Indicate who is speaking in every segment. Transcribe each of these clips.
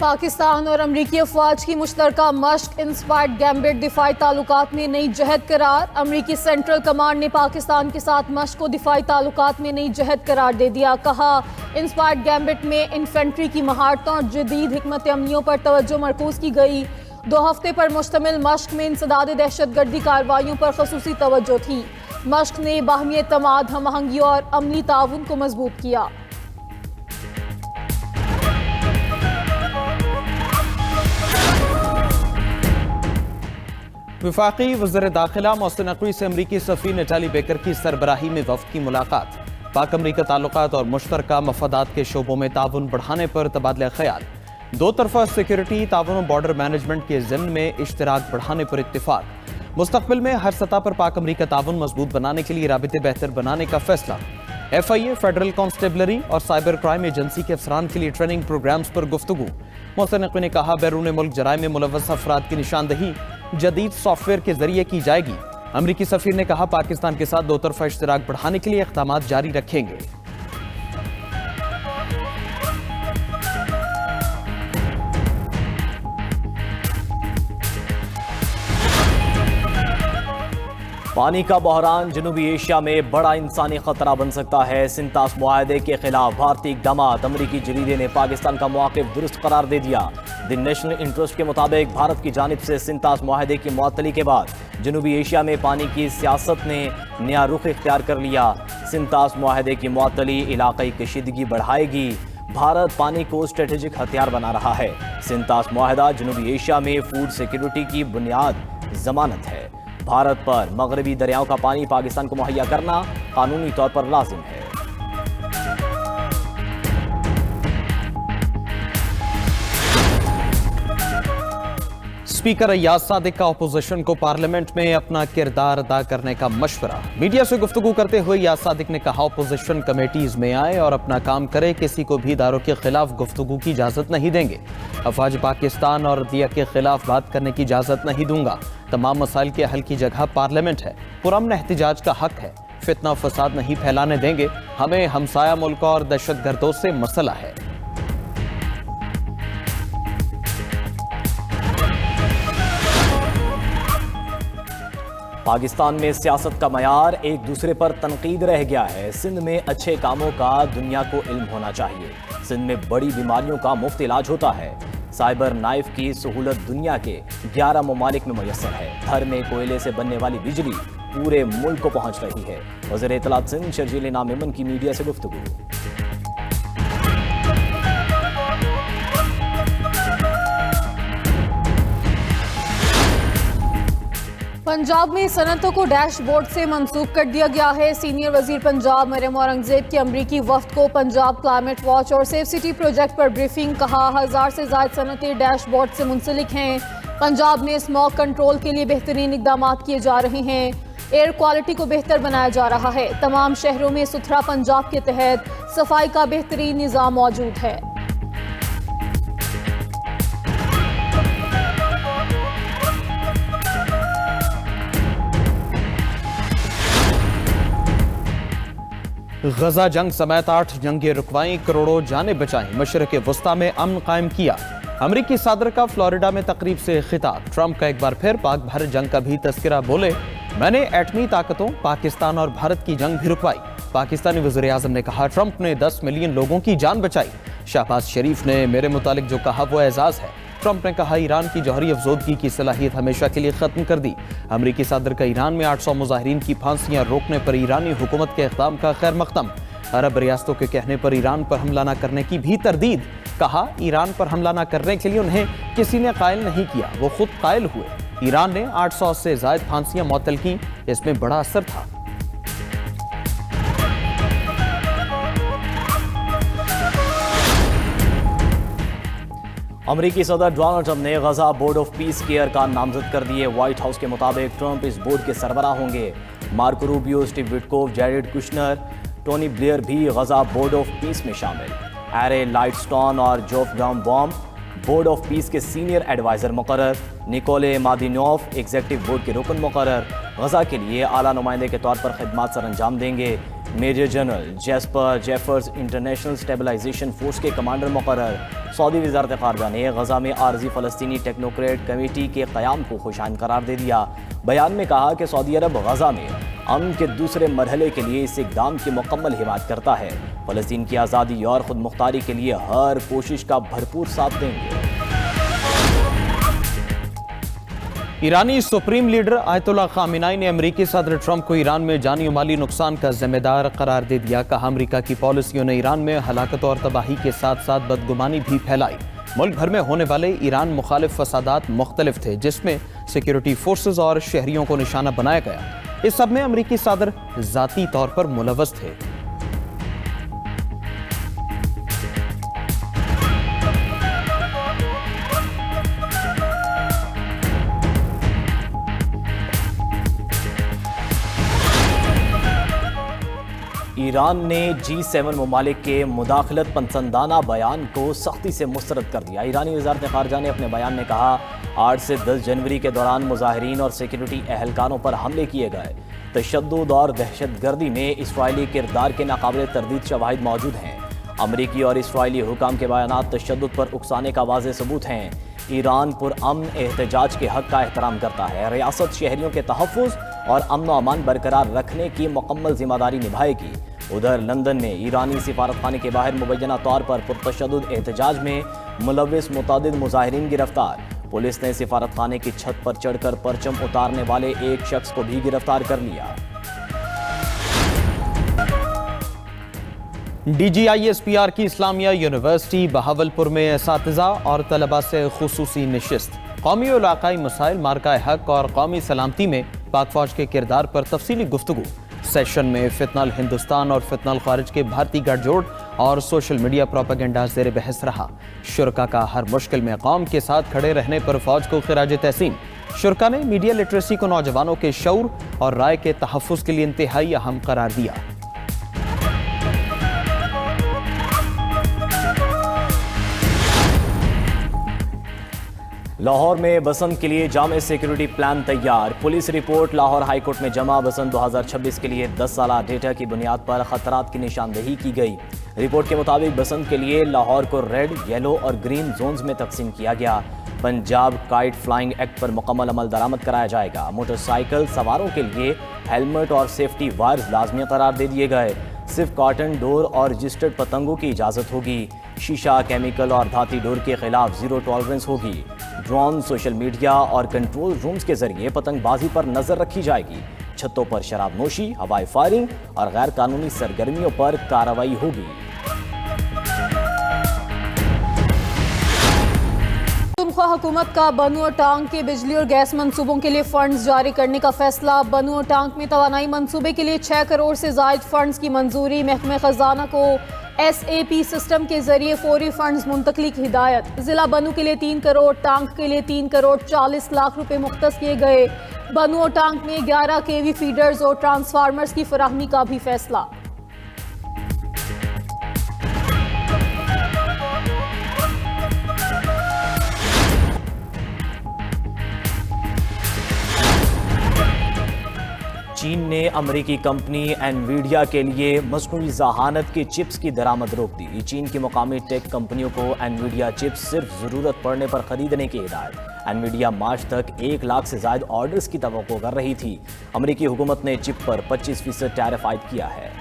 Speaker 1: पाकिस्तान और अमरीकी अफवाज की मुश्तरका मश्क इंस्पायर्ड गैम्बिट दिफाई ताल्लुकात में नई जहद करार। अमरीकी सेंट्रल कमांड ने पाकिस्तान के साथ मश्क को दिफाई ताल्लुकात में नई जहद करार दे दिया। कहा, इंस्पायर्ड गैम्बिट में इन्फेंट्री की महारतों और जदीद हिकमत अमलियों पर तवज्जो मरकूज की गई। 2 हफ्ते पर मुश्तमिल मश्क में इंसदाद दहशतगर्दी कार्रवाइयों पर खसूसी तवज्जो थी। मश्क ने बाहमी एतमाद, हम आहंगी और अमली ताउन को मजबूत किया।
Speaker 2: वफाकी वज़ीर दाखिला मोहसिन नकवी से अमरीकी सफ़ीर नताली बेकर की सरबराही में वफ़द की मुलाकात। पाक अमरीका ताल्लुकात और मुश्तरका मफादात के शोबों में ताउन बढ़ाने पर तबादला ख्याल। 2 तरफ़ा सिक्योरिटी ताउन और बॉर्डर मैनेजमेंट के ज़िम्न में इश्तराक बढ़ाने पर इत्तिफाक। मुस्तक़बिल में हर सतह पर पाक अमरीका ताउन मजबूत बनाने के लिए राबिते बेहतर बनाने का फैसला। FIA फेडरल कॉन्स्टेबलरी और साइबर क्राइम एजेंसी के अफसरान के लिए ट्रेनिंग प्रोग्राम्स पर गुफ्तगू। मोहसिन नकवी ने कहा, बैरून मुल्क जराइम में मुलव्वस अफराद की निशानदही जदीद सॉफ्टवेयर के जरिए की जाएगी। अमरीकी सफीर ने कहा, पाकिस्तान के साथ 2 तरफा इश्तराक बढ़ाने के लिए इक़दाम जारी रखेंगे।
Speaker 3: पानी का बहरान जनूबी एशिया में बड़ा इंसानी खतरा बन सकता है। सिंतास मुआहदे के खिलाफ भारतीय इक़दामात। अमरीकी जरीदे ने पाकिस्तान का मौक़िफ़ दुरुस्त करार दे दिया। द नेशनल इंटरेस्ट के मुताबिक भारत की जानिब से सिंतास मुआहदे की मुअत्तली के बाद जनूबी एशिया में पानी की सियासत ने नया रुख इख्तियार कर लिया। सिंतास मुआहदे की मुअत्तली इलाक़ाई कशीदगी बढ़ाएगी। भारत पानी को स्ट्रेटेजिक हथियार बना रहा है। सिंतास मुआहदा जनूबी एशिया में फूड सिक्योरिटी की बुनियाद ज़मानत है। भारत पर मगरबी दरियाओं का पानी पाकिस्तान को मुहैया करना कानूनी तौर पर लाजिम है।
Speaker 2: स्पीकर अय्याज सादिक का अपोजिशन को पार्लियामेंट में अपना किरदार अदा करने का मशवरा। मीडिया से गुफ्तगू करते हुए अय्याज सादिक ने कहा, अपोजिशन कमेटीज में आए और अपना काम करे, किसी को भी इदारों के खिलाफ गुफ्तगू की इजाजत नहीं देंगे। अफवाज पाकिस्तान और दिया के खिलाफ बात करने की इजाजत नहीं दूंगा। तमाम मसाइल के हल की जगह पार्लियामेंट है। पुरअमन एहतिजाज का हक है। फितना फसाद नहीं फैलाने देंगे। हमें हमसाया मुल्क और दहशतगर्दों से मसला है।
Speaker 3: पाकिस्तान में सियासत का मयार एक दूसरे पर तनकीद रह गया है। सिंध में अच्छे कामों का दुनिया को इल्म होना चाहिए। सिंध में बड़ी बीमारियों का मुफ्त इलाज होता है। साइबर नाइफ की सहूलत दुनिया के 11 ममालिक में मुयस्सर है। घर में कोयले से बनने वाली बिजली पूरे मुल्क को पहुंच रही है। वज़ीर इत्तलात सिंध शर्जील इनाम मेमन की मीडिया से गुफ्तगू।
Speaker 1: पंजाब में सनतों को डैशबोर्ड से मंसूब कर दिया गया है। सीनियर वजीर पंजाब मरियम औरंगजेब की अमरीकी वफ्द को पंजाब क्लाइमेट वॉच और सेफ सिटी प्रोजेक्ट पर ब्रीफिंग। कहा, 1000 से ज़ायद सनतें डैशबोर्ड से मुंसलिक हैं। पंजाब में स्मॉग कंट्रोल के लिए बेहतरीन इक़दाम किए जा रहे हैं। एयर क्वालिटी को बेहतर बनाया जा रहा है। तमाम शहरों में सुथरा पंजाब के तहत सफाई का बेहतरीन निज़ाम मौजूद है।
Speaker 2: गजा जंग समेत 8 जंगी रुकवाई, करोड़ों जानें बचाई, मशरक़ वस्ता में अमन कायम किया। अमरीकी सदर का फ्लोरिडा में तकरीब से खिताब। ट्रंप का एक बार फिर पाक भारत जंग का भी तस्करा। बोले, मैंने एटमी ताकतों पाकिस्तान और भारत की जंग भी रुकवाई। पाकिस्तानी वज़ीर आज़म ने कहा, ट्रंप ने 10 मिलियन लोगों की जान बचाई। शहबाज शरीफ ने मेरे मुतालिक जो कहा वो एजाज़ है। ट्रंप ने कहा, ईरान की जौहरी अफजोदगी की सलाहियत हमेशा के लिए ख़त्म कर दी। अमरीकी सदर का ईरान में 800 मुजाहिरीन की फांसियां रोकने पर ईरानी हुकूमत के इक़दाम का खैर मकदम। अरब रियासतों के कहने पर ईरान पर हमला न करने की भी तरदीद। कहा, ईरान पर हमला न करने के लिए उन्हें किसी ने कायल नहीं किया, वो खुद कायल हुए। ईरान ने 800 से ज़ायद फांसियां मुअत्तल की, इसमें बड़ा असर था।
Speaker 3: अमरीकी सदर डोनाल्ड ट्रंप ने गजा बोर्ड ऑफ पीस के अरकान नामजद कर दिए। व्हाइट हाउस के मुताबिक ट्रंप इस बोर्ड के सरबराह होंगे। Marco Rubio, Steve Witkoff, Jared Kushner, Tony Blair भी गजा बोर्ड ऑफ पीस में शामिल। एरे लाइटस्टोन और Geoff brown board of peace के सीनियर एडवाइजर मुकर्रर। निकोले मादिनोफ एग्जेक्टिव बोर्ड के रुकन मुकर्रर। गजा के लिए आला नुमाइंदे के तौर पर खिदमात सर अंजाम देंगे। Major general Jasper Jeffers international stabilization force के कमांडर मुकर्रर। सऊदी वज़ारत ख़ारजा ने गज़ा में आर्जी फ़लस्तीनी टेक्नोक्रेट कमेटी के क़याम को खुशाइन करार दे दिया। बयान में कहा कि सऊदी अरब गज़ा में अमन के दूसरे मरहले के लिए इस इक़दाम की मुकम्मल हिमायत करता है। फ़लस्तीन की आज़ादी और खुद मुख्तारी के लिए हर कोशिश का भरपूर साथ देंगे।
Speaker 2: ईरानी सुप्रीम लीडर आयतुल्लाह खामेनी ने अमेरिकी सदर ट्रंप को ईरान में जानी और माली नुकसान का जिम्मेदार करार दे दिया। कहा, अमेरिका की पॉलिसियों ने ईरान में हलाकत और तबाही के साथ साथ बदगुमानी भी फैलाई। मुल्क भर में होने वाले ईरान मुखालिफ फसादात मुख्तलिफ थे, जिसमें सिक्योरिटी फोर्सेज और शहरियों को निशाना बनाया गया। इस सब में अमेरिकी सदर जाती तौर पर मुलव्वस थे।
Speaker 3: ईरान ने G7 ममालिक के मुदाखलत पसंदाना बयान को सख्ती से मुस्तरद कर दिया। ईरानी वज़ारत ख़ारजा ने अपने बयान में कहा, 8 से 10 जनवरी के दौरान मुजाहिरीन और सिक्योरिटी एहलकारों पर हमले किए गए। तशद्दुद और दहशतगर्दी में इसराइली किरदार के नाकाबिल तरदीद शवाहिद मौजूद हैं। अमरीकी और इसराइली हुकाम के बयानात तशद्दुद पर उकसाने का वाज़ेह सबूत हैं। ईरान पुरअमन एहतजाज के हक़ का एहतराम करता है। रियासत शहरियों के तहफ़्फ़ुज़ और अमन व अमान बरकरार रखने की मुकम्मल जिम्मेदारी निभाएगी। उधर लंदन में ईरानी सिफारतखाने के बाहर मुबैना तौर पर पुरतशद्दुद एहतजाज में मुलव्विस मुतअद्दिद मुजाहिरीन गिरफ्तार। पुलिस ने सिफारतखाने की छत पर चढ़कर परचम उतारने वाले एक शख्स को भी गिरफ्तार कर लिया।
Speaker 2: DGISPR की इस्लामिया यूनिवर्सिटी बहावलपुर में असातिज़ा और तलबा से खुसूसी नशिस्त। कौमी और इलाकाई मसाइल, मार्का हक और कौमी सलामती में पाक फौज के किरदार पर तफसीली गुफ्तगू। सेशन में फितनल हिंदुस्तान और फितनल खारिज के भारतीय गठजोड़ और सोशल मीडिया प्रोपेगेंडा ज़ेर बहस रहा। शुरका का हर मुश्किल में कौम के साथ खड़े रहने पर फौज को खिराज तहसीन। शुरका ने मीडिया लिटरेसी को नौजवानों के शऊर और राय के तहफ़्फ़ुज़ के लिए इंतहाई अहम करार दिया।
Speaker 3: लाहौर में बसंत के लिए जामे सिक्योरिटी प्लान तैयार। Police report Lahore high court में जमा। बसंत 2026 के लिए 10 साला डेटा की बुनियाद पर खतरात की निशानदेही की गई। रिपोर्ट के मुताबिक बसंत के लिए लाहौर को रेड, येलो और ग्रीन जोन्स में तकसीम किया गया। पंजाब काइट फ्लाइंग एक्ट पर मुकम्मल अमल दरामद कराया जाएगा। मोटरसाइकिल सवारों के लिए हेलमेट और सेफ्टी वायर्स लाजमी करार दे दिए गए। सिर्फ कॉटन डोर और रजिस्टर्ड पतंगों की इजाज़त होगी। शीशा, केमिकल और धाती डोर के खिलाफ जीरो टॉलरेंस होगी। ड्रोन, सोशल मीडिया और कंट्रोल रूम्स के जरिए पतंगबाजी पर नजर रखी जाएगी। छतों पर शराब नोशी, हवाई फायरिंग और गैर कानूनी सरगर्मियों पर कार्रवाई होगी।
Speaker 1: पख्तूनख्वा हुकूमत का बनू और टांग के बिजली और गैस मंसूबों के लिए फंड्स जारी करने का फैसला। बनू और टांग में तवानाई मंसूबे के लिए 6 करोड़ से जायद फंड्स की मंजूरी। महकमे खजाना को SAP सिस्टम के जरिए फौरी फंड्स मुंतकली की हिदायत। जिला बनू के लिए 3 करोड़, टांग के लिए 3 करोड़ 40 लाख रुपए मुख्तस किए गए। बनू और टांग में 11 KV फीडर्स और ट्रांसफार्मर्स की फराहमी का भी फैसला।
Speaker 3: चीन ने अमेरिकी कंपनी एनवीडिया के लिए मसनूई ज़हानत की चिप्स की दरामद रोक दी। चीन की मुकामी टेक कंपनियों को एनवीडिया चिप्स सिर्फ ज़रूरत पड़ने पर खरीदने की हिदायत। एनवीडिया मार्च तक 1 लाख से ज़ायद ऑर्डर्स की तवक्को कर रही थी। अमेरिकी हुकूमत ने चिप पर 25% टैरिफ आयद किया है।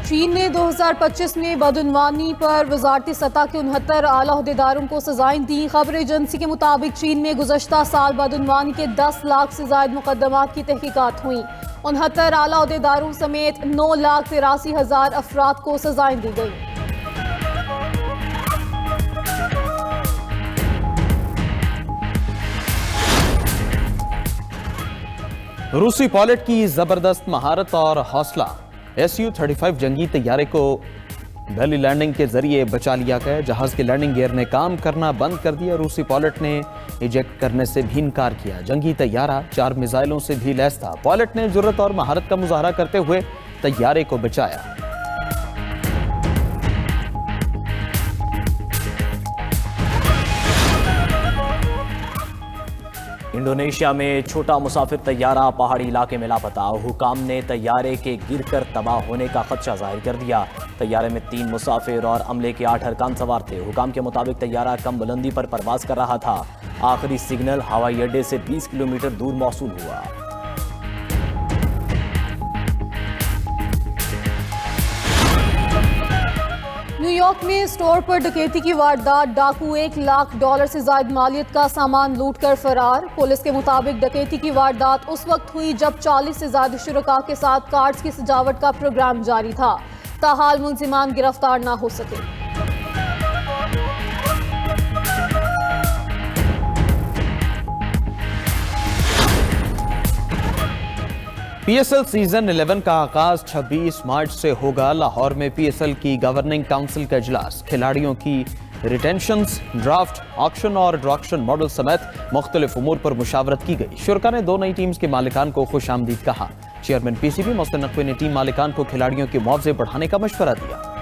Speaker 1: चीन ने 2025 में बदउनवानी पर वजारती सतह के 69 आला अहदेदारों को सजाएं दी। खबर एजेंसी के मुताबिक चीन में गुज़श्ता साल बदउनवानी के 10 लाख से जायद मुकदमात की तहकीकात हुई। 69 आला अहदेदारों समेत 9,83,000 अफराद को सजाएं दी गई।
Speaker 2: रूसी पायलट की जबरदस्त महारत और हौसला। Su-35 जंगी तैयारे को बेली लैंडिंग के जरिए बचा लिया गया। जहाज के लैंडिंग गियर ने काम करना बंद कर दिया। रूसी पायलट ने इजेक्ट करने से भी इनकार किया। जंगी तैयारा 4 मिसाइलों से भी लैस था। पायलट ने जुर्रत और महारत का मुजाहरा करते हुए तैयारे को बचाया।
Speaker 3: इंडोनेशिया में छोटा मुसाफिर तैयारा पहाड़ी इलाके में लापता। हुकाम ने तैयारे के गिरकर तबाह होने का खदशा जाहिर कर दिया। तैयारे में 3 मुसाफिर और अमले के 8 अरकान सवार थे। हुकाम के मुताबिक तैयारा कम बुलंदी पर परवाज कर रहा था। आखिरी सिग्नल हवाई अड्डे से 20 किलोमीटर दूर मौसूल हुआ।
Speaker 1: न्यूयॉर्क में स्टोर पर डकैती की वारदात। डाकू $1 लाख से जायद मालियत का सामान लूट कर फरार। पुलिस के मुताबिक डकैती की वारदात उस वक्त हुई जब 40 से ज्यादा शुरका के साथ कार्ड्स की सजावट का प्रोग्राम जारी था। ताहाल मुलजिमान गिरफ्तार न हो सके।
Speaker 2: पीएसएल सीजन 11 का आगाज 26 मार्च से होगा। लाहौर में पीएसएल की गवर्निंग काउंसिल का इजलास। खिलाड़ियों की रिटेंशंस, ड्राफ्ट, ऑक्शन और ड्रॉक्शन मॉडल समेत मुख्तलिफ उमूर पर मुशावरत की गई। शुरका ने 2 नई टीम्स के मालिकान को खुश आमदीद कहा। चेयरमैन पीसीबी मोहसिन नकवी ने टीम मालिकान को खिलाड़ियों के मुआवजे बढ़ाने का मशवरा दिया।